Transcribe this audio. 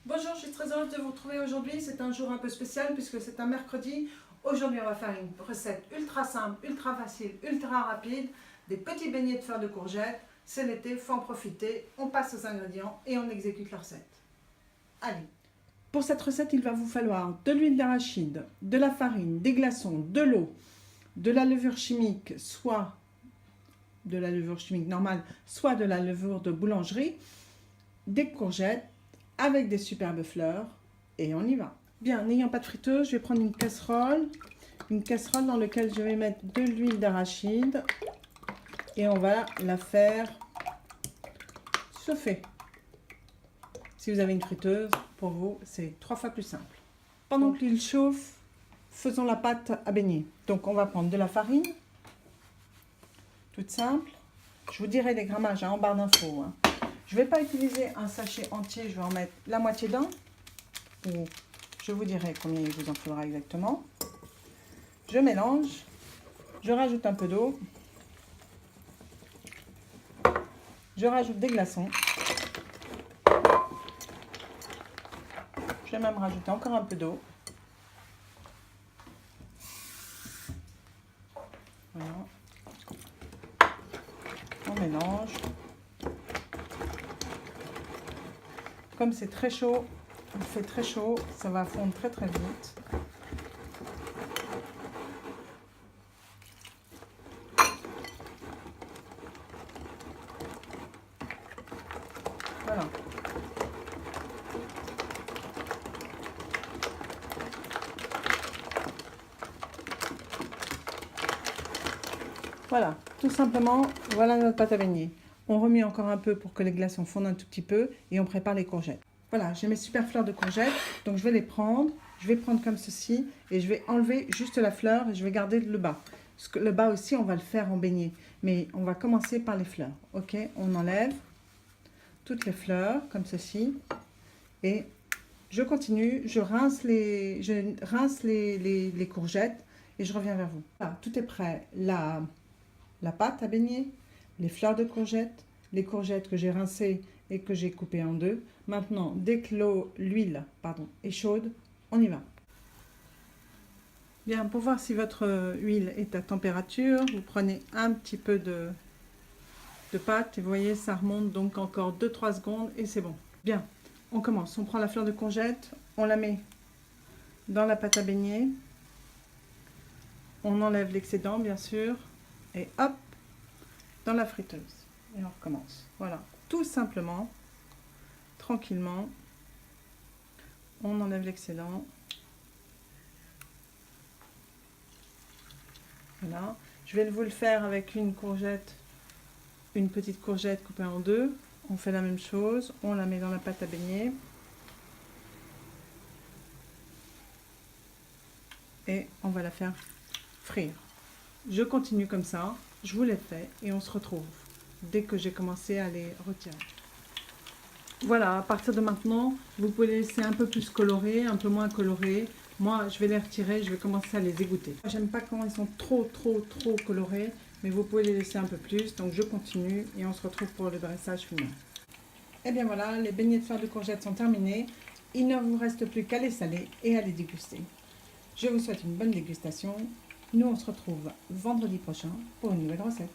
Bonjour, je suis très heureuse de vous retrouver aujourd'hui. C'est un jour un peu spécial puisque c'est un mercredi. Aujourd'hui, on va faire une recette ultra simple, ultra facile, ultra rapide. Des petits beignets de fleurs de courgettes. C'est l'été, il faut en profiter. On passe aux ingrédients et on exécute la recette. Allez. Pour cette recette, il va vous falloir de l'huile d'arachide, de la farine, des glaçons, de l'eau, de la levure chimique, soit de la levure chimique normale, soit de la levure de boulangerie, des courgettes, avec des superbes fleurs et on y va. Bien, n'ayant pas de friteuse, je vais prendre une casserole dans laquelle je vais mettre de l'huile d'arachide et on va la faire chauffer. Si vous avez une friteuse, pour vous, c'est 3 fois plus simple. Pendant que l'huile chauffe, faisons la pâte à beignet. Donc on va prendre de la farine, toute simple. Je vous dirai les grammages en barre d'infos. Je ne vais pas utiliser un sachet entier, je vais en mettre la moitié d'un. Ou je vous dirai combien il vous en faudra exactement. Je mélange, je rajoute un peu d'eau. Je rajoute des glaçons. Je vais même rajouter encore un peu d'eau. Voilà. On mélange. Comme c'est très chaud, il fait très chaud, ça va fondre très très vite. Voilà. Voilà, tout simplement, voilà notre pâte à beignet. On remet encore un peu pour que les glaçons fondent un tout petit peu et on prépare les courgettes. Voilà, j'ai mes super fleurs de courgettes, donc je vais les prendre. Je vais prendre comme ceci et je vais enlever juste la fleur et je vais garder le bas. Parce que le bas aussi, on va le faire en beignet. Mais on va commencer par les fleurs. Ok, on enlève toutes les fleurs comme ceci et je continue. Je rince les courgettes et je reviens vers vous. Voilà, tout est prêt. La pâte à beignet, les fleurs de courgettes, les courgettes que j'ai rincées et que j'ai coupées en deux. Maintenant, dès que l'huile est chaude, on y va. Bien, pour voir si votre huile est à température, vous prenez un petit peu de pâte et vous voyez, ça remonte donc encore 2-3 secondes et c'est bon. Bien, on commence. On prend la fleur de courgette, on la met dans la pâte à beignet. On enlève l'excédent, bien sûr. Et hop, dans la friteuse. Et on recommence. Voilà, tout simplement, tranquillement, on enlève l'excédent. Voilà, je vais vous le faire avec une courgette, une petite courgette coupée en deux. On fait la même chose, on la met dans la pâte à beignet. Et on va la faire frire. Je continue comme ça, je vous l'ai fait et on se retrouve dès que j'ai commencé à les retirer. Voilà, à partir de maintenant, vous pouvez les laisser un peu plus colorés, un peu moins colorés. Moi, je vais les retirer, je vais commencer à les égoutter. J'aime pas quand ils sont trop colorés, mais vous pouvez les laisser un peu plus. Donc je continue et on se retrouve pour le dressage final. Et bien voilà, les beignets de fleurs de courgettes sont terminés. Il ne vous reste plus qu'à les saler et à les déguster. Je vous souhaite une bonne dégustation. Nous, on se retrouve vendredi prochain pour une nouvelle recette.